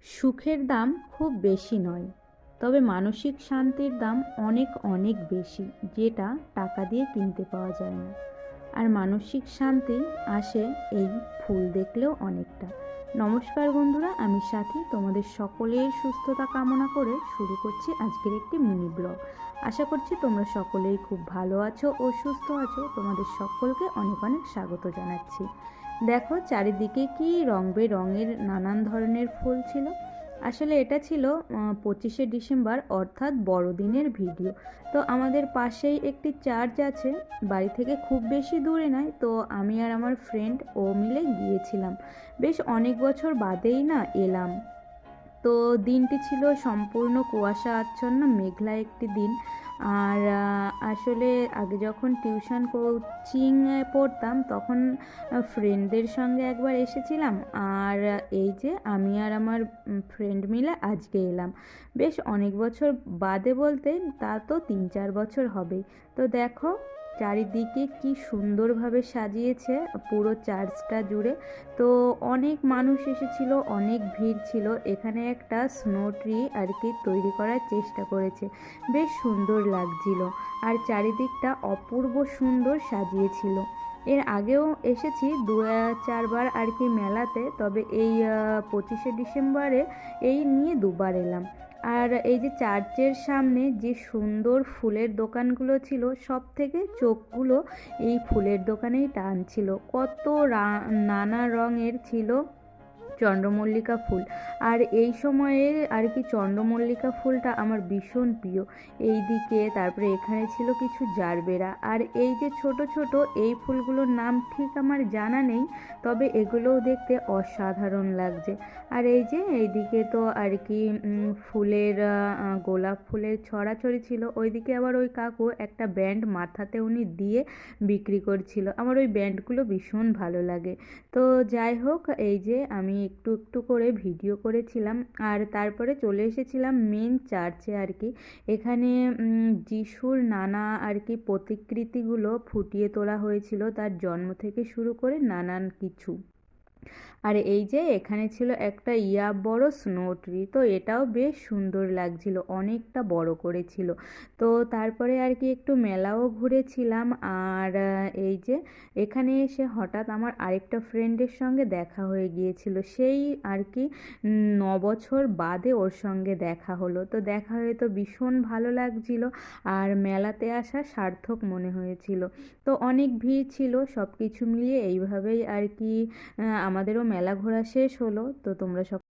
সুখের দাম খুব বেশি নয়, তবে মানসিক শান্তির দাম অনেক অনেক বেশি, যেটা টাকা দিয়ে কিনতে পাওয়া যায় না। আর মানসিক শান্তি আসে এই ফুল দেখলেও অনেকটা। নমস্কার বন্ধুরা, আমি সাথী, তোমাদের সকলের সুস্থতা কামনা করে শুরু করছি আজকের একটি মিনি ব্লগ। আশা করছি তোমরা সকলেই খুব ভালো আছো ও সুস্থ আছো। তোমাদের সকলকে অনেক অনেক স্বাগত জানাচ্ছি। দেখো চারিদিকে কি রং বেরঙের নানান ধরনের ফুল ছিল। আসলে এটা ছিল 25শে ডিসেম্বর অর্থাৎ বড়দিনের ভিডিও। তো আমাদের পাশেই একটি চার্চ আছে, বাড়ি থেকে খুব বেশি দূরে নয়। তো আমি আর আমার ফ্রেন্ড ও মিলে গিয়েছিলাম। বেশ অনেক বছর বাদেই না এলাম। তো দিনটি ছিল সম্পূর্ণ কুয়াশা আচ্ছন্ন মেঘলা একটি দিন। আর আসলে আগে যখন টিউশন কোচিংয়ে পড়তাম তখন ফ্রেন্ডদের সঙ্গে একবার এসেছিলাম। আর এই যে আমি আর আমার ফ্রেন্ড মিলে আজকে এলাম। বেশ অনেক বছর বাদে বলতে তা তো 3-4 বছর হবে। তো দেখো চারিদিকে কি সুন্দরভাবে সাজিয়েছে পুরো চার্চটা জুড়ে। তো অনেক মানুষ এসেছিল, অনেক ভিড় ছিল। এখানে একটা স্নো ট্রি আর কি তৈরি করার চেষ্টা করেছে, বেশ সুন্দর লাগছিল। আর চারিদিকটা অপূর্ব সুন্দর সাজিয়েছিল। এর আগেও এসেছি 2-4বার আর কি মেলাতে, তবে এই 25শে ডিসেম্বরে এই নিয়ে 2বার এলাম। আর এই যে চার্চের সামনে যে সুন্দর ফুলের দোকানগুলো ছিল, সব থেকে চোখগুলো এই ফুলের দোকানেই টানছিল। কত নানা রঙের ছিল চন্দ্রমল্লিকা ফুল। আর এই সময়ে আর কি চন্দ্রমল্লিকা ফুলটা আমার ভীষণ প্রিয়। এই দিকে তারপরে এখানে ছিল কিছু জারবেরা। আর এই যে ছোট ছোট এই ফুলগুলোর নাম ঠিক আমার জানা নেই, তবে এগুলোও দেখতে অসাধারণ লাগছে। আর এই যে এইদিকে তো আর কি ফুলের গোলাপ ফুলের ছড়াছড়ি ছিল। ওইদিকে আবার ওই কাকু একটা ব্যান্ড মাথাতে উনি দিয়ে বিক্রি করছিল। আমার ওই ব্যান্ডগুলো ভীষণ ভালো লাগে। তো যাই হোক, এই যে আমি একটু একটু করে ভিডিও করেছিলাম। আর তারপরে চলে এসেছিলাম মেন চার্চে আর কি। এখানে যিশুর নানা আর কি প্রতিকৃতিগুলো ফুটিয়ে তোলা হয়েছিল, তার জন্ম থেকে শুরু করে নানান কিছু। আর এই যে এখানে ছিল একটা বড় স্নো ট্রি, তো এটাও বেশ সুন্দর লাগছিল, অনেকটা বড় করেছিল। তো তারপরে আর কি একটু মেলাও ঘুরেছিলাম। আর এই যে এখানে এসে হঠাৎ আমার আরেকটা ফ্রেন্ডের সঙ্গে দেখা হয়ে গিয়েছিল, সেই আর কি 9 বছর বাদে ওর সঙ্গে দেখা হলো। তো দেখা হয়ে তো ভীষণ ভালো লাগছিল, আর মেলাতে আসা সার্থক মনে হয়েছিল। তো অনেক ভিড় ছিল, সব কিছু মিলিয়ে এইভাবেই আর কি আমাদেরও মেলা ঘোরা শেষ হলো। তো তোমরা